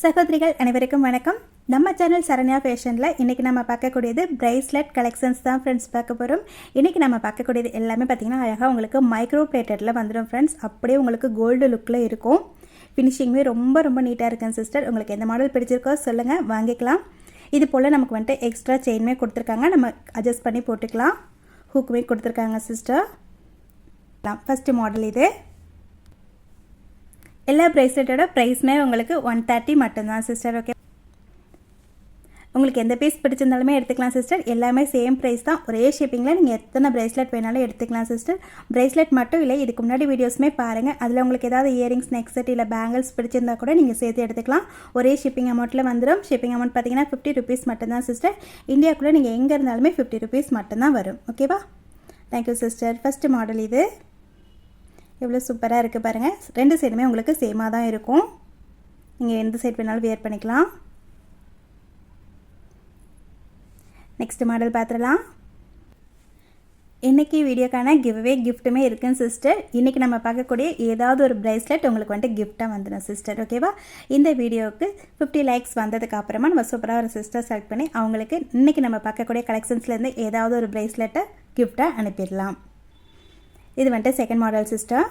சகோதரிகள் அனைவருக்கும் வணக்கம். நம்ம சேனல் சரண்யா ஃபேஷனில் இன்றைக்கி நம்ம பார்க்கக்கூடியது பிரைஸ்லெட் கலெக்ஷன்ஸ் தான் ஃப்ரெண்ட்ஸ் பார்க்க போகிறோம். இன்றைக்கி நம்ம பார்க்கக்கூடியது எல்லாமே பார்த்திங்கன்னா அழகாக உங்களுக்கு மைக்ரோ பிளேட்டடில் வந்துடும் ஃப்ரெண்ட்ஸ். அப்படியே உங்களுக்கு கோல்டு லுக்கில் இருக்கும். ஃபினிஷிங்குமே ரொம்ப ரொம்ப நீட்டாக இருக்குங்க சிஸ்டர். உங்களுக்கு எந்த மாடல் பிடிச்சிருக்கோ சொல்லுங்கள், வாங்கிக்கலாம். இது போல் நமக்கு வந்துட்டு எக்ஸ்ட்ரா செயினுமே கொடுத்துருக்காங்க, நம்ம அட்ஜஸ்ட் பண்ணி போட்டுக்கலாம். ஹூக்குமே கொடுத்துருக்காங்க சிஸ்டர். ஃபஸ்ட்டு மாடல் இது. எல்லா ப்ரைஸ்லெட்டோட ப்ரைஸுமே உங்களுக்கு 130 மட்டும்தான் சிஸ்டர். ஓகே, உங்களுக்கு எந்த பீஸ் பிடிச்சிருந்தாலுமே எடுத்துக்கலாம் சிஸ்டர். எல்லாமே சேம் ப்ரைஸ் தான். ஒரே ஷிப்பிங்கில் நீங்கள் எத்தனை ப்ரைஸ்லெட் வேணாலும் எடுத்துக்கலாம் சிஸ்டர். ப்ரைஸ்லெட் மட்டும் இல்லை, இதுக்கு முன்னாடி வீடியோஸுமே பாருங்கள். அதில் உங்களுக்கு ஏதாவது இயரிங்ஸ், நெக் செட் இல்லை பேங்கிள்ஸ் பிடிச்சிருந்தா கூட நீங்கள் சேர்த்து எடுத்துக்கலாம். ஒரே ஷிப்பிங் அமௌண்ட்டில் வந்துடும். ஷிப்பிங் அமௌண்ட் பார்த்தீங்கன்னா 50 rupees மட்டும்தான் சிஸ்டர். இந்தியாவுக்குள்ளே நீங்கள் எங்கே இருந்தாலுமே 50 rupees மட்டும்தான் வரும். ஓகேவா? Thank you sister. ஃபஸ்ட்டு மாடல் இது. எவ்வளோ சூப்பராக இருக்குது பாருங்கள். ரெண்டு சைடுமே உங்களுக்கு சேமாக தான் இருக்கும். நீங்கள் எந்த சைட் வேணாலும் வியர் பண்ணிக்கலாம். நெக்ஸ்ட் மாடல் பார்த்துடலாம். இன்றைக்கி வீடியோக்கான கிவ்அவே கிஃப்ட்டுமே இருக்குன்னு சிஸ்டர். இன்றைக்கி நம்ம பார்க்கக்கூடிய ஏதாவது ஒரு ப்ரைஸ்லெட் உங்களுக்கு வந்துட்டு கிஃப்ட்டாக வந்துடும் சிஸ்டர். ஓகேவா? இந்த வீடியோவுக்கு 50 likes வந்ததுக்கு அப்புறமா நம்ம சூப்பராக ஒரு சிஸ்டர் செலக்ட் பண்ணி அவங்களுக்கு இன்றைக்கி நம்ம பார்க்கக்கூடிய கலெக்ஷன்ஸ்லேருந்து ஏதாவது ஒரு ப்ரைஸ்லெட்டை கிஃப்ட்டாக அனுப்பிடலாம். இது வந்துட்டு செகண்ட் மாடல் சிஸ்டர்.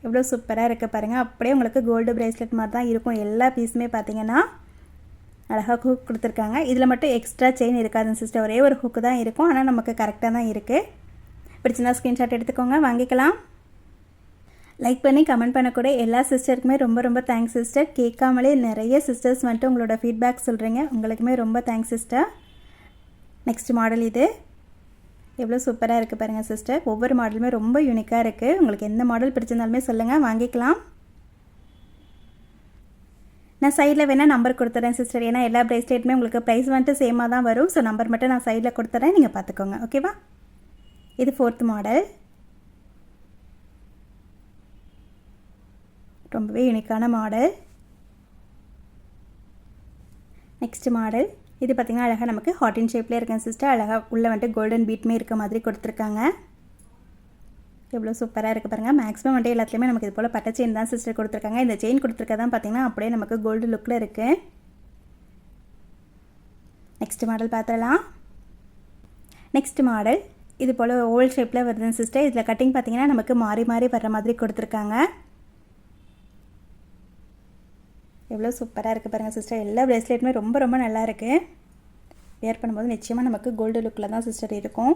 எவ்வளோ சூப்பராக இருக்குது பாருங்கள். அப்படியே உங்களுக்கு கோல்டு ப்ரேஸ்லெட் மாதிரி தான் இருக்கும். எல்லா பீஸுமே பார்த்தீங்கன்னா அழகாக ஹூக் கொடுத்துருக்காங்க. இதில் மட்டும் எக்ஸ்ட்ரா செயின் இருக்காதுங்க சிஸ்டர். ஒரே ஒரு ஹூக்கு தான் இருக்கும், ஆனால் நமக்கு கரெக்டாக தான் இருக்குது. பிடிச்சிருந்தா ஸ்க்ரீன்ஷாட் எடுத்துக்கோங்க, வாங்கிக்கலாம். லைக் பண்ணி கமெண்ட் பண்ணக்கூடிய எல்லா சிஸ்டருக்குமே ரொம்ப ரொம்ப தேங்க்ஸ் சிஸ்டர். கேட்காமலே நிறைய சிஸ்டர்ஸ் வந்துட்டு உங்களோட ஃபீட்பேக் சொல்கிறீங்க. உங்களுக்குமே ரொம்ப தேங்க்ஸ் சிஸ்டர். நெக்ஸ்ட் மாடல் இது. எவ்வளோ சூப்பராக இருக்குது பாருங்கள் சிஸ்டர். ஒவ்வொரு மாடலுமே ரொம்ப யூனிக்காக இருக்குது. உங்களுக்கு எந்த மாடல் பிடிச்சிருந்தாலுமே சொல்லுங்கள், வாங்கிக்கலாம். நான் சைடில் வேணால் நம்பர் கொடுத்துறேன் சிஸ்டர். ஏன்னா எல்லா ப்ரைஸ்லெட்டுமே உங்களுக்கு ப்ரைஸ் வந்துட்டு சேமாக தான் வரும். ஸோ நம்பர் மட்டும் நான் சைடில் கொடுத்துறேன், நீங்கள் பார்த்துக்கோங்க. ஓகேவா? இது ஃபோர்த் மாடல். ரொம்பவே யூனிக்கான மாடல். நெக்ஸ்ட் மாடல் இது பார்த்திங்கன்னா அழகாக நமக்கு ஹார்டின் ஷேப்லேயே இருக்கேன் சிஸ்டர். அழகாக உள்ளே வந்துட்டு கோல்டன் பீட்மே இருக்க மாதிரி கொடுத்துருக்காங்க. எவ்வளோ சூப்பராக இருக்குது பாருங்கள். மேக்ஸிமம் வந்துட்டு எல்லாத்துலேயுமே நமக்கு இது போல் பட்டை செயின் தான் சிஸ்டர் கொடுத்துருக்காங்க. இந்த செயின் கொடுத்துருக்கதான் பார்த்திங்கன்னா அப்படியே நமக்கு கோல்டு லுக்கில் இருக்குது. நெக்ஸ்ட் மாடல் பார்த்துடலாம். நெக்ஸ்ட் மாடல் இது போல் ஓவல் ஷேப்பில் வருதுங்க சிஸ்டர். இதில் கட்டிங் பார்த்திங்கன்னா நமக்கு மாறி மாறி வர்ற மாதிரி கொடுத்துருக்காங்க. எவ்வளோ சூப்பராக இருக்குது பாருங்கள் சிஸ்டர். எல்லா ப்ரேஸ்லெட்டுமே ரொம்ப ரொம்ப நல்லா இருக்குது. வேர் பண்ணும்போது நிச்சயமாக நமக்கு கோல்டு லுக்கில் தான் சிஸ்டர் இருக்கும்.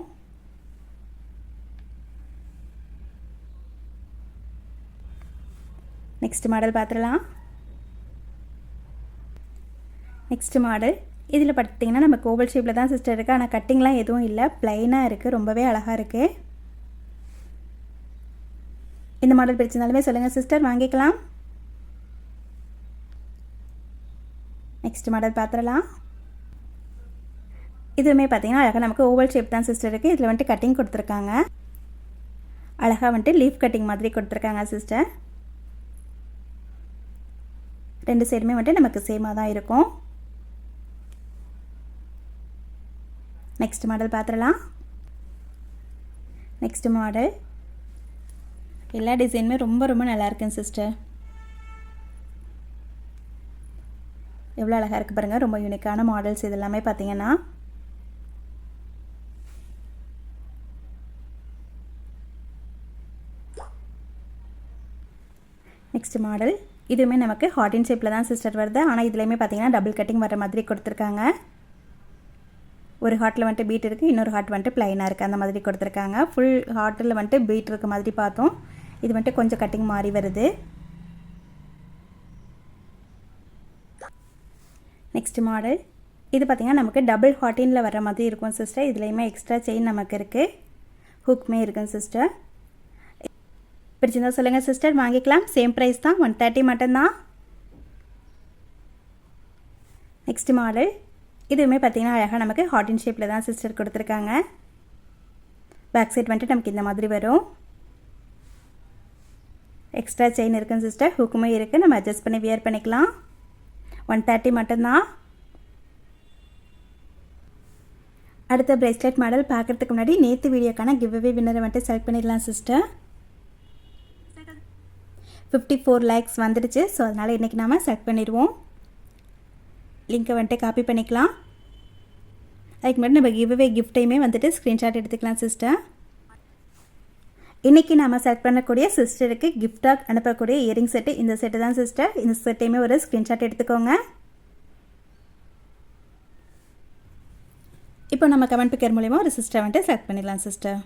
நெக்ஸ்ட் மாடல் பார்த்துடலாம். நெக்ஸ்ட் மாடல் இதில் பார்த்திங்கன்னா நமக்கு ஓவல் ஷேப்பில் தான் சிஸ்டர் இருக்குது. ஆனால் கட்டிங்லாம் எதுவும் இல்லை, ப்ளைனாக இருக்குது. ரொம்பவே அழகாக இருக்குது. இந்த மாடல் பிடிச்சிருந்தாலுமே சொல்லுங்கள் சிஸ்டர், வாங்கிக்கலாம். நெக்ஸ்ட் மாடல் பார்த்துடலாம். இதுவுமே பார்த்திங்கன்னா அழகாக நமக்கு ஓவல் ஷேப் தான் சிஸ்டர் இருக்குது. இதில் வந்துட்டு கட்டிங் கொடுத்துருக்காங்க. அழகாக வந்துட்டு லீஃப் கட்டிங் மாதிரி கொடுத்துருக்காங்க சிஸ்டர். ரெண்டு சைடுமே வந்துட்டு நமக்கு சேமாக தான் இருக்கும். நெக்ஸ்ட் மாடல் பார்த்துடலாம். நெக்ஸ்ட் மாடல் எல்லா டிசைனுமே ரொம்ப ரொம்ப நல்லா இருக்குங்க சிஸ்டர். எவ்வளோ அழகாக இருக்குது பாருங்கள். ரொம்ப யூனிக்கான மாடல்ஸ் இது எல்லாமே பார்த்தீங்கன்னா. நெக்ஸ்ட் மாடல் இதுவுமே நமக்கு ஹார்டின் ஷேப்பில் தான் சிஸ்டர் வருது. ஆனால் இதுலேயுமே பார்த்தீங்கன்னா டபுள் கட்டிங் வர மாதிரி கொடுத்துருக்காங்க. ஒரு ஹார்ட்டில் வந்துட்டு பீட் இருக்குது, இன்னொரு ஹார்ட் வந்துட்டு ப்ளைனாக இருக்குது, அந்த மாதிரி கொடுத்துருக்காங்க. ஃபுல் ஹார்ட்டில் வந்துட்டு பீட் இருக்க மாதிரி பார்த்தோம். இது வந்துட்டு கொஞ்சம் கட்டிங் மாறி வருது. நெக்ஸ்ட் மாடல் இது பார்த்திங்கன்னா நமக்கு டபுள் ஹார்டினில் வர மாதிரி இருக்கும் சிஸ்டர். இதுலேயுமே எக்ஸ்ட்ரா செயின் நமக்கு இருக்குது, ஹுக்குமே இருக்குங்க சிஸ்டர். பிடிச்சிருந்தா சொல்லுங்கள் சிஸ்டர், வாங்கிக்கலாம். சேம் ப்ரைஸ் தான், 130 மட்டும்தான். நெக்ஸ்ட் மாடல் இதுவுமே பார்த்திங்கன்னா அழகாக நமக்கு ஹார்டின் ஷேப்பில் தான் சிஸ்டர் கொடுத்துருக்காங்க. பேக் சைட் வந்துட்டு நமக்கு இந்த மாதிரி வரும். எக்ஸ்ட்ரா செயின் இருக்குங்க சிஸ்டர், ஹுக்குமே இருக்குது. நம்ம அட்ஜஸ்ட் பண்ணி வியர் பண்ணிக்கலாம். 130 மட்டும்தான். அடுத்த ப்ரேஸ்லெட் மாடல் பார்க்குறதுக்கு முன்னாடி நேற்று வீடியோக்கான கிவ்அவே வின்னரை வந்துட்டு செலக்ட் பண்ணிடலாம் சிஸ்டர். 54 lakhs வந்துடுச்சு. ஸோ அதனால் இன்றைக்கி நாம் செலக்ட் பண்ணிடுவோம். லிங்க்கை வந்துட்டு காப்பி பண்ணிக்கலாம். அதுக்கு முன்னாடி நம்ம கிவ்அவே கிஃப்ட்டையுமே வந்துட்டு ஸ்க்ரீன்ஷாட் எடுத்துக்கலாம் சிஸ்டர். இன்றைக்கி நம்ம செலக்ட் பண்ணக்கூடிய சிஸ்டருக்கு கிஃப்டாக அனுப்பக்கூடிய இயரிங் செட்டு இந்த செட்டு தான் சிஸ்டர். இந்த செட்டையுமே ஒரு ஸ்க்ரீன்ஷாட் எடுத்துக்கோங்க. இப்போ நம்ம கமெண்ட் பிக்கர் மூலிமா ஒரு சிஸ்டர் வந்துட்டு செலக்ட் பண்ணிடலாம் சிஸ்டர்.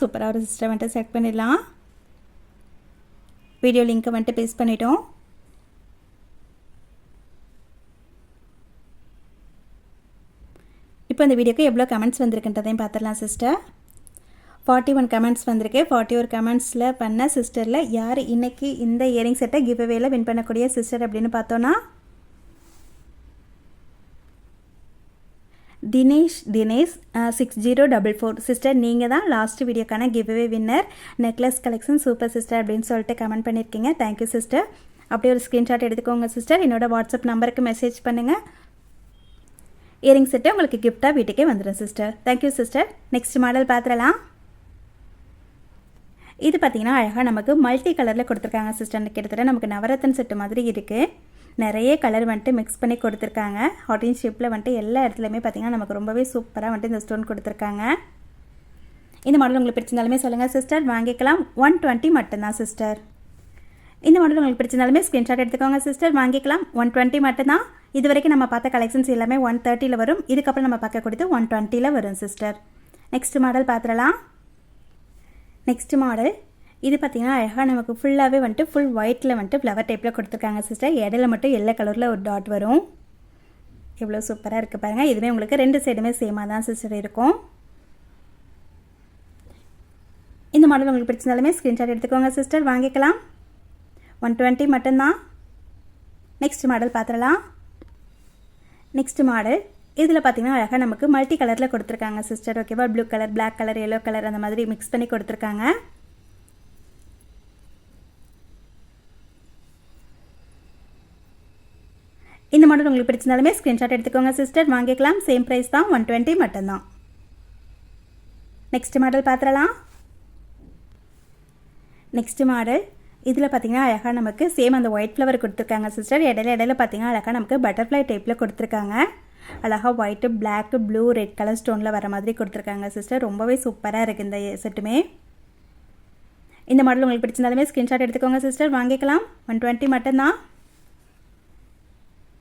சூப்பராக ஒரு சிஸ்டர் வந்துட்டு செலக்ட் பண்ணிடலாம். வீடியோ லிங்க்கை வந்துட்டு பேஸ்ட் பண்ணிட்டோம். இப்போ இந்த வீடியோக்கு எவ்வளோ கமெண்ட்ஸ் வந்திருக்குன்றதையும் பார்த்துடலாம் சிஸ்டர். 41 கமெண்ட்ஸ் வந்திருக்கு. 41 கமெண்ட்ஸில் பண்ண சிஸ்டரில் யார் இன்றைக்கி இந்த இயரிங் செட்டை கிவ்அவேல வின் பண்ணக்கூடிய சிஸ்டர் அப்படின்னு பார்த்தோன்னா தினேஷ் 6044 சிஸ்டர், நீங்கள் தான் லாஸ்ட் வீடியோக்கான giveaway winner. Necklace collection super sister அப்படின்னு சொல்லிட்டு கமெண்ட் பண்ணியிருக்கீங்க. Thank you sister. அப்படியே ஒரு ஸ்க்ரீன்ஷாட் எடுத்துக்கோங்க சிஸ்டர். என்னோட வாட்ஸ்அப் நம்பருக்கு மெசேஜ் பண்ணுங்கள். இயரிங் செட்டு உங்களுக்கு கிஃப்டாக வீட்டுக்கே வந்துடும் sister. Thank you sister. Next model பார்த்துடலாம். இது பார்த்திங்கன்னா அழகாக நமக்கு மல்டி கலரில் கொடுத்துருக்காங்க சிஸ்டர். கிட்டத்தட்ட நமக்கு நவரத்தன் செட்டு மாதிரி இருக்குது. நிறைய கலர் வந்துட்டு மிக்ஸ் பண்ணி கொடுத்துருக்காங்க. ஹார்டின் ஷேப்பில் வந்துட்டு எல்லா இடத்துலையுமே பார்த்திங்கன்னா நமக்கு ரொம்பவே சூப்பராக வந்துட்டு இந்த ஸ்டோன் கொடுத்துருக்காங்க. இந்த மாடல் உங்களுக்கு பிடிச்சிருந்தாலுமே சொல்லுங்கள் சிஸ்டர், வாங்கிக்கலாம். 120 மட்டும்தான் சிஸ்டர். இந்த மாடல் உங்களுக்கு பிடிச்சிருந்தாலுமே ஸ்க்ரீன்ஷாட் எடுத்துக்கோங்க சிஸ்டர், வாங்கிக்கலாம். 120 மட்டும்தான். இது வரைக்கும் நம்ம பார்த்த கலெக்ஷன்ஸ் எல்லாமே 130 வரும். இதுக்கப்புறம் நம்ம பார்க்கக்கூடியது 120 வரும் சிஸ்டர். நெக்ஸ்ட் மாடல் பார்த்துடலாம். நெக்ஸ்ட் மாடல் இது பார்த்திங்கன்னா அழகாக நமக்கு ஃபுல்லாகவே வந்துட்டு ஃபுல் ஒயிட்டில் வந்துட்டு ஃப்ளவர் டைப்பில் கொடுத்துருக்காங்க சிஸ்டர். இடையில மட்டும் எல்லோ கலரில் ஒரு டாட் வரும். எவ்வளோ சூப்பராக இருக்குது பாருங்கள். இதுவே உங்களுக்கு 2 சைடுமே சேமாக தான் சிஸ்டர் இருக்கும். இந்த மாடல் உங்களுக்கு பிடிச்சிருந்தாலுமே ஸ்க்ரீன்ஷாட் எடுத்துக்கோங்க சிஸ்டர், வாங்கிக்கலாம். 120 மட்டும்தான். நெக்ஸ்ட் மாடல் பார்த்துடலாம். நெக்ஸ்ட் மாடல் இதில் பார்த்திங்கன்னா அழகாக நமக்கு மல்டி கலரில் கொடுத்துருக்காங்க சிஸ்டர். ஓகேவா? Blue colour, black colour, yellow colour அந்த மாதிரி மிக்ஸ் பண்ணி கொடுத்துருக்காங்க. இந்த மாடல் உங்களுக்கு பிடிச்சிருந்தாலுமே ஸ்க்ரீன்ஷாட் எடுத்துக்கோங்க சிஸ்டர், வாங்கிக்கலாம். சேம் ப்ரைஸ் தான், 120 மட்டும்தான். நெக்ஸ்ட் மாடல் பார்த்துடலாம். நெக்ஸ்ட் மாடல் இதில் பார்த்திங்கன்னா அழகாக நமக்கு சேம் அந்த ஒயிட் ஃப்ளவர் கொடுத்துருக்காங்க சிஸ்டர். இடையில பார்த்திங்கன்னா அழகாக நமக்கு பட்டர்ஃப்ளை டைப்பில் கொடுத்துருக்காங்க. அழகாக white, black, blue, red colour ஸ்டோனில் வர மாதிரி கொடுத்துருக்காங்க சிஸ்டர். ரொம்பவே சூப்பராக இருக்குது இந்த செட்டுமே. இந்த மாடல் உங்களுக்கு பிடிச்சிருந்தாலுமே ஸ்க்ரீன்ஷாட் எடுத்துக்கோங்க சிஸ்டர், வாங்கிக்கலாம். 120 மட்டும்தான்.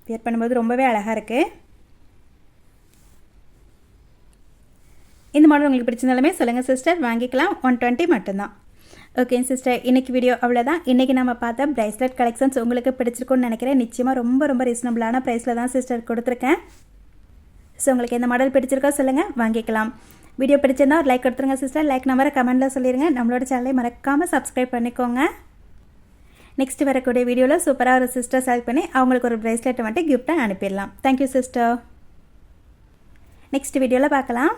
வியர் பண்ணும்போது ரொம்பவே அழகாக இருக்குது. இந்த மாடல் உங்களுக்கு பிடிச்சிருந்தாலுமே சொல்லுங்கள் சிஸ்டர், வாங்கிக்கலாம். 120 மட்டும்தான். ஓகே சிஸ்டர், இன்றைக்கி வீடியோ அவ்வளோதான். இன்றைக்கி நம்ம பார்த்த ப்ரைஸ்லெட் கலெக்ஷன்ஸ் உங்களுக்கு பிடிச்சிருக்குன்னு நினைக்கிறேன். நிச்சயமாக ரொம்ப ரீசனபிளான ப்ரைஸில் தான் சிஸ்டர் கொடுத்துருக்கேன். ஸோ உங்களுக்கு எந்த மாடல் பிடிச்சிருக்கோ சொல்லுங்கள், வாங்கிக்கலாம். வீடியோ பிடிச்சிருந்தா ஒரு லைக் கொடுத்துருங்க சிஸ்டர். லைக் நம்பரை கமெண்ட்டில் சொல்லிடுங்க. நம்மளோட சேனலை மறக்காமல் சப்ஸ்கிரைப் பண்ணிக்கோங்க. நெக்ஸ்ட் வரக்கூடிய வீடியோவில் சூப்பராக ஒரு சிஸ்டர் செலக்ட் பண்ணி அவங்களுக்கு ஒரு ப்ரைஸ்லெட்டை வந்துட்டு கிஃப்ட்டாக அனுப்பிடலாம். Thank you sister. நெக்ஸ்ட் வீடியோவில் பார்க்கலாம்.